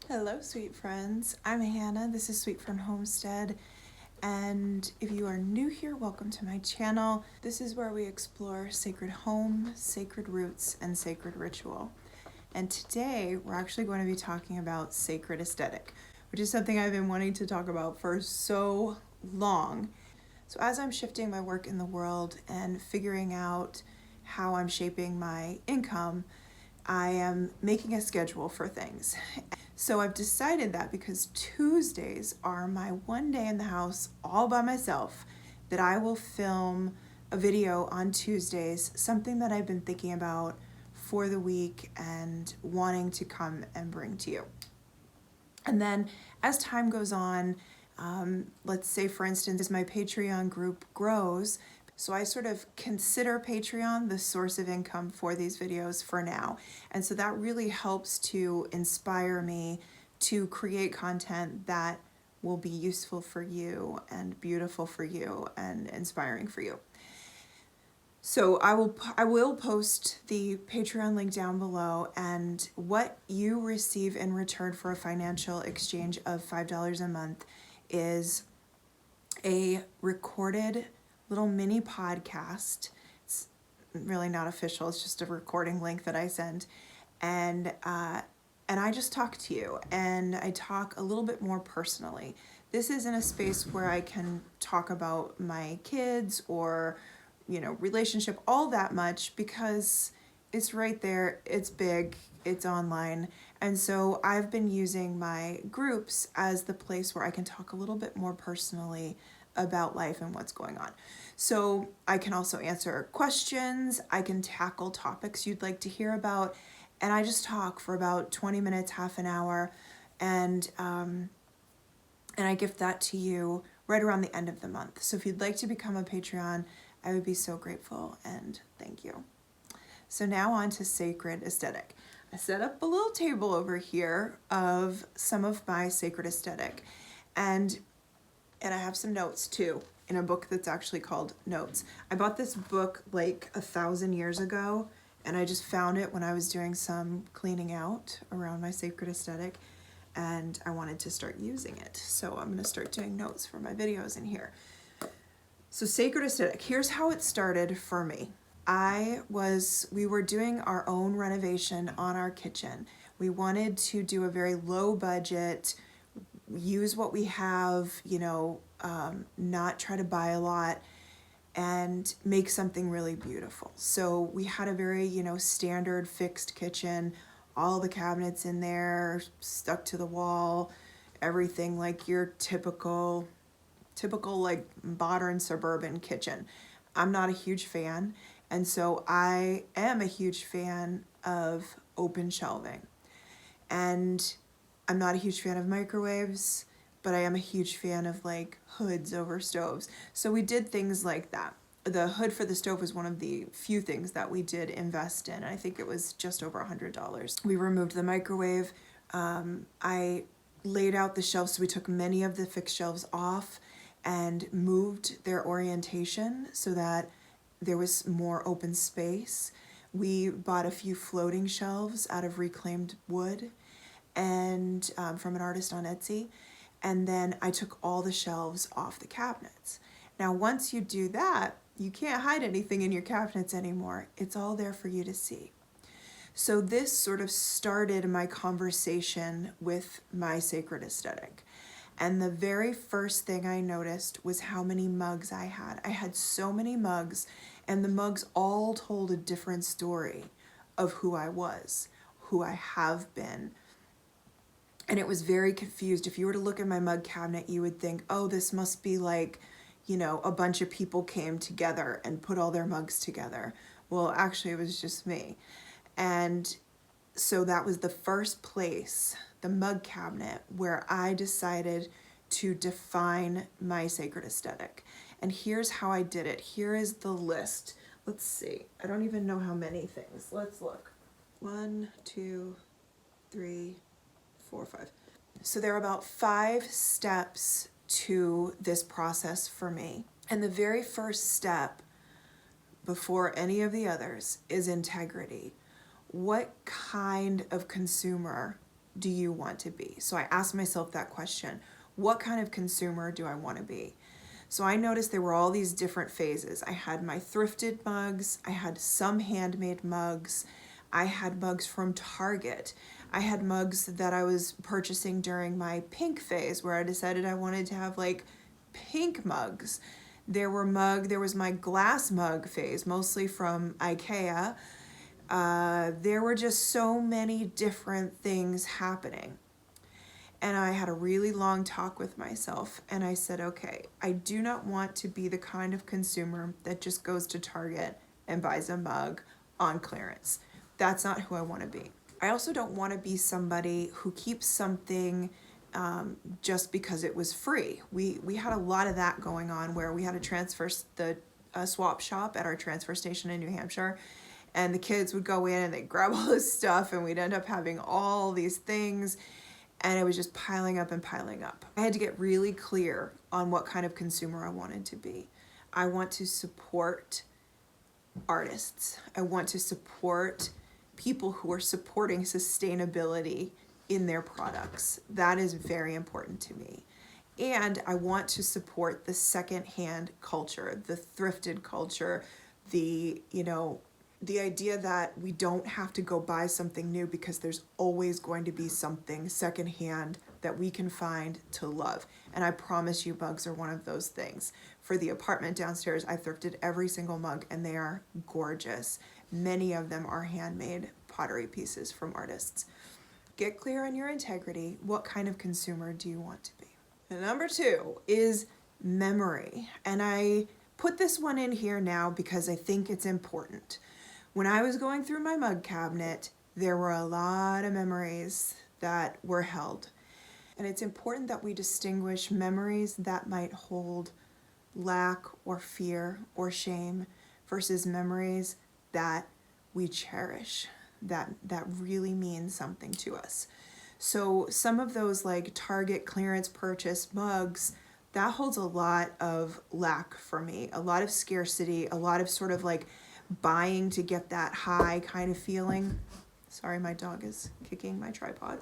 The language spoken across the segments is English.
Hello, sweet friends. I'm Hannah. This is Sweet Friend Homestead. And if you are new here, welcome to my channel. This is where we explore sacred home, sacred roots, and sacred ritual. And today we're actually going to be talking about sacred aesthetic, which is something I've been wanting to talk about for so long. So as I'm shifting my work in the world and figuring out how I'm shaping my income, I am making a schedule for things. So I've decided that because Tuesdays are my one day in the house all by myself, that I will film a video on Tuesdays, something that I've been thinking about for the week and wanting to come and bring to you. And then as time goes on, let's say for instance, as my Patreon group grows, so I sort of consider Patreon the source of income for these videos for now. And so that really helps to inspire me to create content that will be useful for you and beautiful for you and inspiring for you. So I will post the Patreon link down below, and what you receive in return for a financial exchange of $5 a month is a recorded little mini podcast. It's really not official, it's just a recording link that I send. And I just talk to you, and I talk a little bit more personally. This isn't a space where I can talk about my kids or, relationship all that much, because it's right there, it's big, it's online. And so I've been using my groups as the place where I can talk a little bit more personally about life and what's going on. So I can also answer questions, I can tackle topics you'd like to hear about, and I just talk for about 20 minutes, half an hour, and I gift that to you right around the end of the month. So if you'd like to become a Patreon, I would be so grateful, and thank you. So now on to sacred aesthetic. I set up a little table over here of some of my sacred aesthetic, and I have some notes too in a book that's actually called Notes. I bought this book like 1,000 years ago, and I just found it when I was doing some cleaning out around my sacred aesthetic, and I wanted to start using it. So I'm gonna start doing notes for my videos in here. So sacred aesthetic, here's how it started for me. We were doing our own renovation on our kitchen. We wanted to do a very low budget, use what we have, not try to buy a lot, and make something really beautiful. So we had a very, standard fixed kitchen, all the cabinets in there, stuck to the wall, everything like your typical like modern suburban kitchen. I'm not a huge fan, and so I am a huge fan of open shelving. And I'm not a huge fan of microwaves, but I am a huge fan of like hoods over stoves. So we did things like that. The hood for the stove was one of the few things that we did invest in. I think it was just over $100. We removed the microwave. I laid out the shelves, so we took many of the fixed shelves off and moved their orientation so that there was more open space. We bought a few floating shelves out of reclaimed wood and from an artist on Etsy. And then I took all the shelves off the cabinets. Now, once you do that, you can't hide anything in your cabinets anymore. It's all there for you to see. So this sort of started my conversation with my sacred aesthetic. And the very first thing I noticed was how many mugs I had. I had so many mugs, and the mugs all told a different story of who I was, who I have been. And it was very confused. If you were to look at my mug cabinet, you would think, oh, this must be like, a bunch of people came together and put all their mugs together. Well, actually, it was just me. And so that was the first place, the mug cabinet, where I decided to define my sacred aesthetic. And here's how I did it. Here is the list. Let's see. I don't even know how many things. Let's look. 1, 2, 3, 4, 5. So there are about 5 steps to this process for me. And the very first step, before any of the others, is integrity. What kind of consumer do you want to be? So I asked myself that question. What kind of consumer do I want to be? So I noticed there were all these different phases. I had my thrifted mugs, I had some handmade mugs, I had mugs from Target. I had mugs that I was purchasing during my pink phase where I decided I wanted to have like pink mugs. There was my glass mug phase, mostly from IKEA. There were just so many different things happening. And I had a really long talk with myself and I said, okay, I do not want to be the kind of consumer that just goes to Target and buys a mug on clearance. That's not who I want to be. I also don't want to be somebody who keeps something just because it was free. We had a lot of that going on where we had a swap shop at our transfer station in New Hampshire, and the kids would go in and they'd grab all this stuff and we'd end up having all these things, and it was just piling up and piling up. I had to get really clear on what kind of consumer I wanted to be. I want to support artists. I want to support people who are supporting sustainability in their products. That is very important to me. And I want to support the secondhand culture, the thrifted culture, the idea that we don't have to go buy something new because there's always going to be something secondhand that we can find to love. And I promise you, mugs are one of those things. For the apartment downstairs, I thrifted every single mug and they are gorgeous. Many of them are handmade pottery pieces from artists. Get clear on your integrity. What kind of consumer do you want to be? And number 2 is memory. And I put this one in here now because I think it's important. When I was going through my mug cabinet, there were a lot of memories that were held. And it's important that we distinguish memories that might hold lack or fear or shame versus memories that we cherish, that really mean something to us. So some of those like Target clearance purchase mugs, that holds a lot of lack for me, a lot of scarcity, a lot of sort of like buying to get that high kind of feeling. Sorry, my dog is kicking my tripod.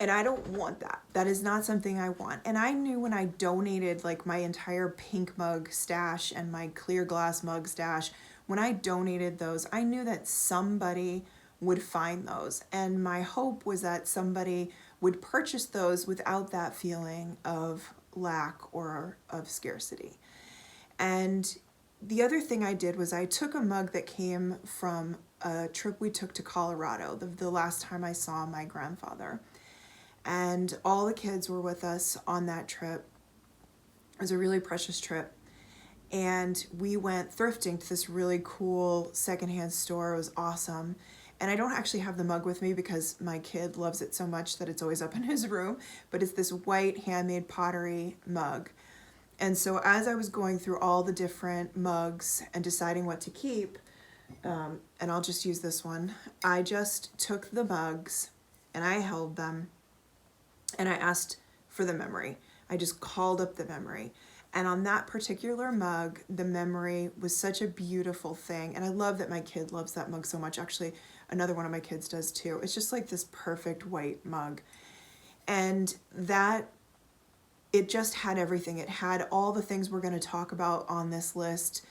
And I don't want that. That is not something I want. And I knew when I donated like my entire pink mug stash and my clear glass mug stash, when I donated those, I knew that somebody would find those. And my hope was that somebody would purchase those without that feeling of lack or of scarcity. And the other thing I did was I took a mug that came from a trip we took to Colorado, the last time I saw my grandfather. And all the kids were with us on that trip. It was a really precious trip. And we went thrifting to this really cool secondhand store. It was awesome. And I don't actually have the mug with me because my kid loves it so much that it's always up in his room. But it's this white handmade pottery mug. And so as I was going through all the different mugs and deciding what to keep, and I'll just use this one, I just took the mugs and I held them and I asked for the memory. I just called up the memory. And on that particular mug, the memory was such a beautiful thing. And I love that my kid loves that mug so much. Actually, another one of my kids does too. It's just like this perfect white mug. And that, it just had everything. It had all the things we're going to talk about on this list.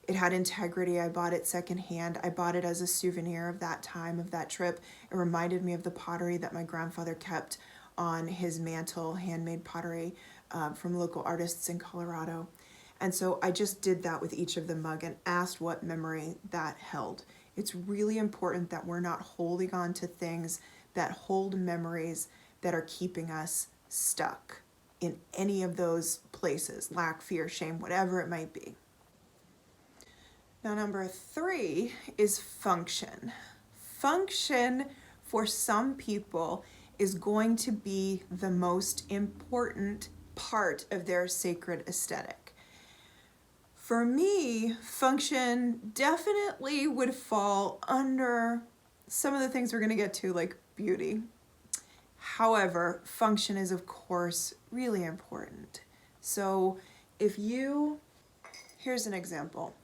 It had integrity. I bought it secondhand. I bought it as a souvenir of that time, of that trip. It reminded me of the pottery that my grandfather kept on his mantle, handmade pottery from local artists in Colorado. And so I just did that with each of the mug and asked what memory that held. It's really important that we're not holding on to things that hold memories that are keeping us stuck in any of those places, lack, fear, shame, whatever it might be. Now, number 3 is function. Function for some people is going to be the most important part of their sacred aesthetic. For me, function definitely would fall under some of the things we're going to get to, like beauty. However, function is, of course, really important. So here's an example.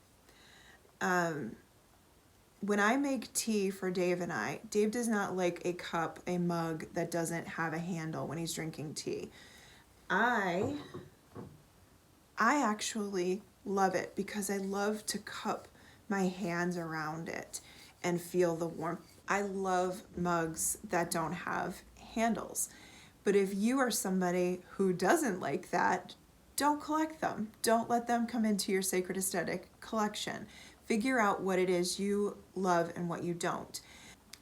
when I make tea for Dave and Dave does not like a cup, a mug that doesn't have a handle when he's drinking tea. I actually love it because I love to cup my hands around it and feel the warmth. I love mugs that don't have handles. But if you are somebody who doesn't like that, don't collect them. Don't let them come into your Sacred Aesthetic collection. Figure out what it is you love and what you don't.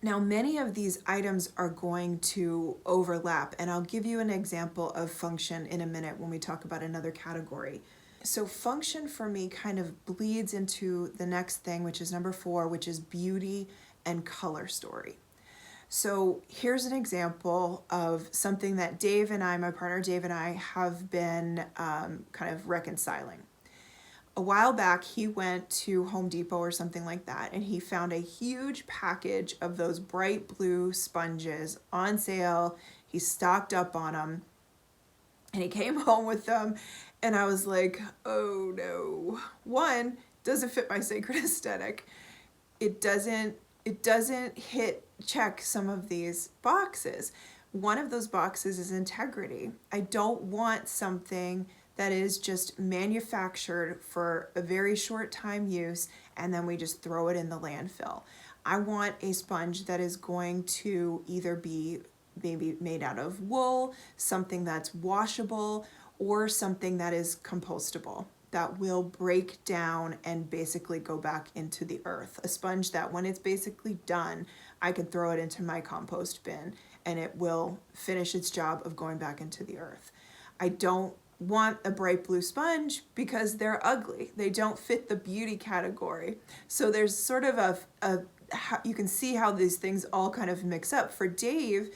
Now, many of these items are going to overlap, and I'll give you an example of function in a minute when we talk about another category. So function for me kind of bleeds into the next thing, which is number 4, which is beauty and color story. So here's an example of something that Dave and I, my partner Dave and I, have been kind of reconciling. A while back, he went to Home Depot or something like that, and he found a huge package of those bright blue sponges on sale. He stocked up on them, and he came home with them, and I was like, oh no. One, doesn't fit my Sacred Aesthetic. It doesn't check some of these boxes. One of those boxes is integrity. I don't want something that is just manufactured for a very short time use and then we just throw it in the landfill. I want a sponge that is going to either be maybe made out of wool, something that's washable, or something that is compostable, that will break down and basically go back into the earth. A sponge that when it's basically done, I can throw it into my compost bin and it will finish its job of going back into the earth. I don't want a bright blue sponge because they're ugly. They don't fit the beauty category. So there's sort of you can see how these things all kind of mix up. For Dave,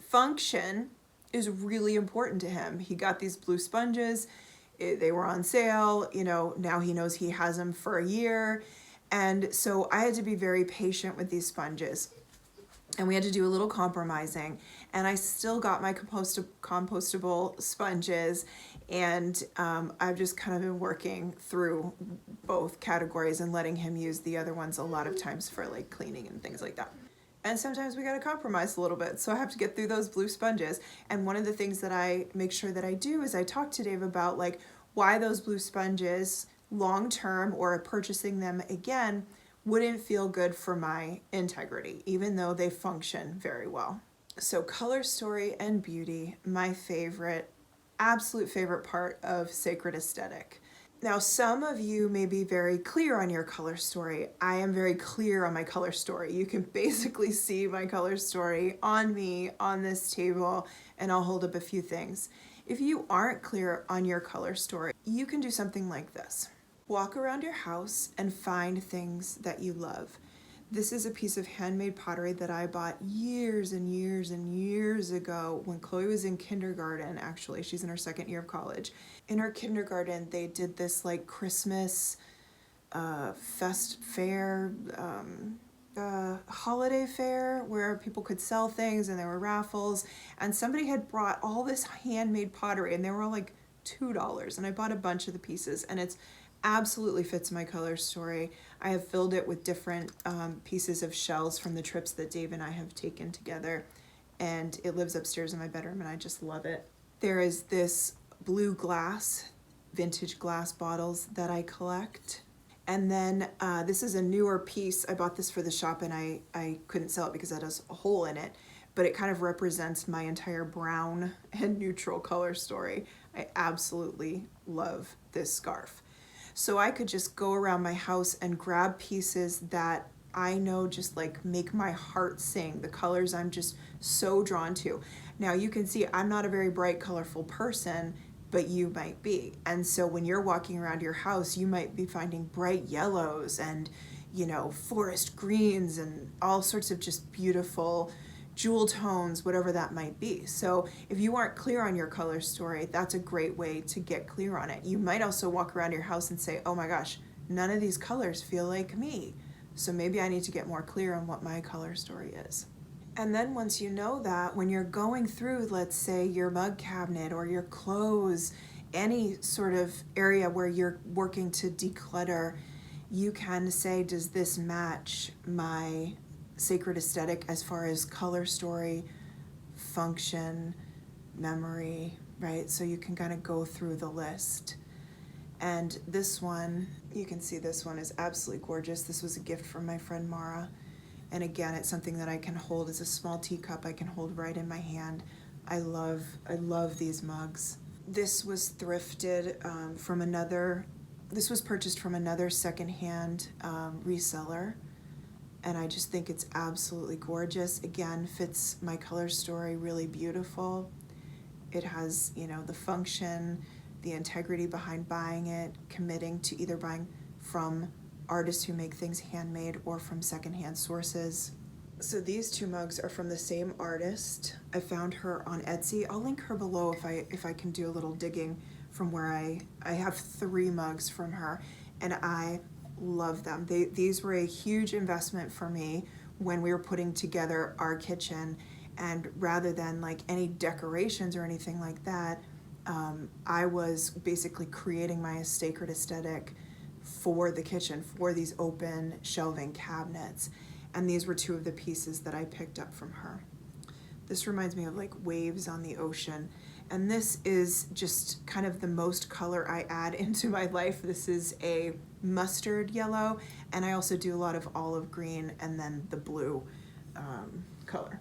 function is really important to him. He got these blue sponges. They were on sale, now he knows he has them for a year. And so I had to be very patient with these sponges. And we had to do a little compromising. And I still got my compostable sponges. And I've just kind of been working through both categories and letting him use the other ones a lot of times for like cleaning and things like that. And sometimes we got to compromise a little bit. So I have to get through those blue sponges. And one of the things that I make sure that I do is I talk to Dave about like why those blue sponges long term or purchasing them again wouldn't feel good for my integrity, even though they function very well. So color story and beauty, my favorite, absolute favorite part of Sacred Aesthetic. Now, some of you may be very clear on your color story. I am very clear on my color story. You can basically see my color story on me on this table, and I'll hold up a few things. If you aren't clear on your color story, you can do something like this. Walk around your house and find things that you love. This is a piece of handmade pottery that I bought years and years and years ago when Chloe was in kindergarten, actually. She's in her second year of college. In her kindergarten, they did this like Christmas holiday fair where people could sell things and there were raffles. And somebody had brought all this handmade pottery and they were all like $2. And I bought a bunch of the pieces and it's absolutely fits my color story. I have filled it with different pieces of shells from the trips that Dave and I have taken together, and it lives upstairs in my bedroom and I just love it. There is this blue glass, vintage glass bottles that I collect. And then this is a newer piece. I bought this for the shop and I couldn't sell it because it has a hole in it, but it kind of represents my entire brown and neutral color story. I absolutely love this scarf. So I could just go around my house and grab pieces that I know just like make my heart sing, the colors I'm just so drawn to. Now you can see I'm not a very bright, colorful person, but you might be. And so when you're walking around your house, you might be finding bright yellows and, forest greens and all sorts of just beautiful jewel tones, whatever that might be. So if you aren't clear on your color story, that's a great way to get clear on it. You might also walk around your house and say, oh my gosh, none of these colors feel like me. So maybe I need to get more clear on what my color story is. And then once you know that, when you're going through, let's say your mug cabinet or your clothes, any sort of area where you're working to declutter, you can say, does this match my sacred aesthetic as far as color story, function, memory, right? So you can kind of go through the list. And this one, you can see this one is absolutely gorgeous. This was a gift from my friend Mara. And again, it's something that I can hold as a small teacup. I can hold right in my hand. I love these mugs. This was thrifted this was purchased from another secondhand reseller. And I just think it's absolutely gorgeous. Again, fits my color story really beautiful. It has, the function, the integrity behind buying it, committing to either buying from artists who make things handmade or from secondhand sources. So these two mugs are from the same artist. I found her on Etsy. I'll link her below if I can do a little digging from where I have 3 mugs from her, and I love them. These were a huge investment for me when we were putting together our kitchen, and rather than like any decorations or anything like that, I was basically creating my sacred aesthetic for the kitchen, for these open shelving cabinets. And these were 2 of the pieces that I picked up from her. This reminds me of like waves on the ocean. And this is just kind of the most color I add into my life. This is a mustard yellow, and I also do a lot of olive green and then the blue color.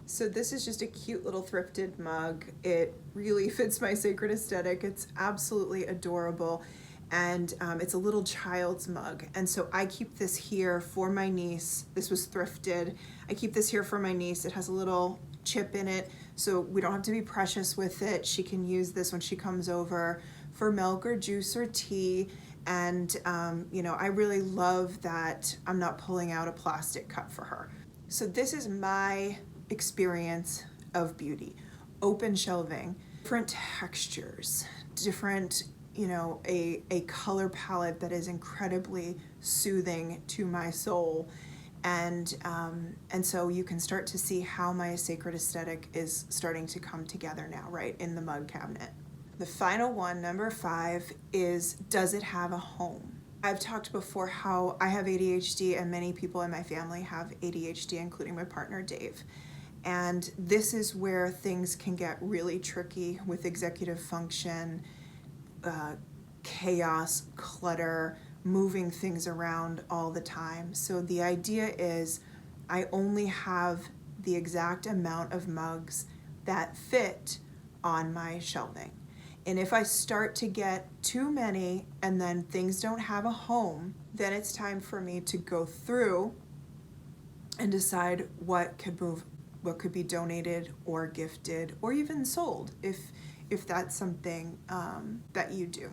So this is just a cute little thrifted mug. It really fits my sacred aesthetic. It's absolutely adorable. And it's a little child's mug. And so I keep this here for my niece. This was thrifted. I keep this here for my niece. It has a little chip in it, so we don't have to be precious with it. She can use this when she comes over for milk or juice or tea. And, I really love that I'm not pulling out a plastic cup for her. So this is my experience of beauty. Open shelving, different textures, different, a color palette that is incredibly soothing to my soul. And so you can start to see how my sacred aesthetic is starting to come together now, right, in the mug cabinet. The final one, number 5, is, does it have a home? I've talked before how I have ADHD, and many people in my family have ADHD, including my partner, Dave. And this is where things can get really tricky with executive function, chaos, clutter, moving things around all the time. So the idea is I only have the exact amount of mugs that fit on my shelving. And if I start to get too many and then things don't have a home, then it's time for me to go through and decide what could move, what could be donated or gifted or even sold if that's something that you do.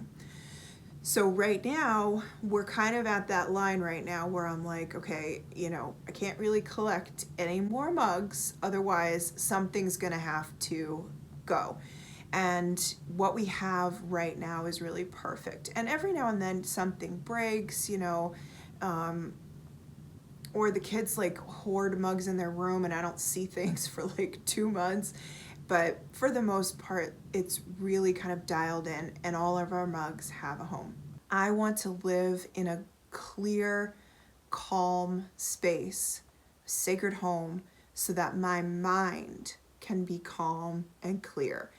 So right now, we're kind of at that line right now where I'm like, okay, I can't really collect any more mugs, otherwise something's gonna have to go. And what we have right now is really perfect. And every now and then something breaks, or the kids like hoard mugs in their room and I don't see things for like 2 months. But for the most part, it's really kind of dialed in, and all of our mugs have a home. I want to live in a clear, calm space, a sacred home, so that my mind can be calm and clear.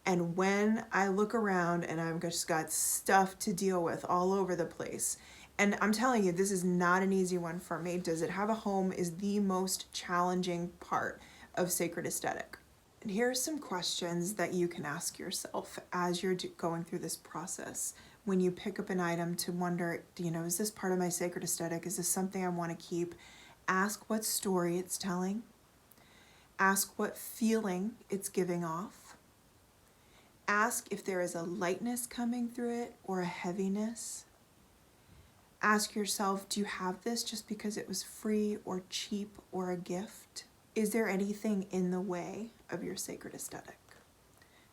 And when I look around and I've just got stuff to deal with all over the place, and I'm telling you, this is not an easy one for me. Does it have a home is the most challenging part of sacred aesthetic. And here are some questions that you can ask yourself as you're going through this process. When you pick up an item to wonder, is this part of my sacred aesthetic? Is this something I want to keep? Ask what story it's telling. Ask what feeling it's giving off. Ask if there is a lightness coming through it or a heaviness. Ask yourself, do you have this just because it was free or cheap or a gift? Is there anything in the way of your sacred aesthetic?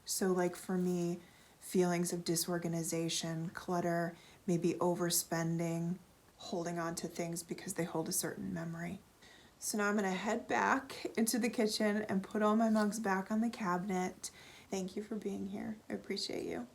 So like for me, feelings of disorganization, clutter, maybe overspending, holding on to things because they hold a certain memory. So now I'm gonna head back into the kitchen and put all my mugs back on the cabinet. Thank you for being here. I appreciate you.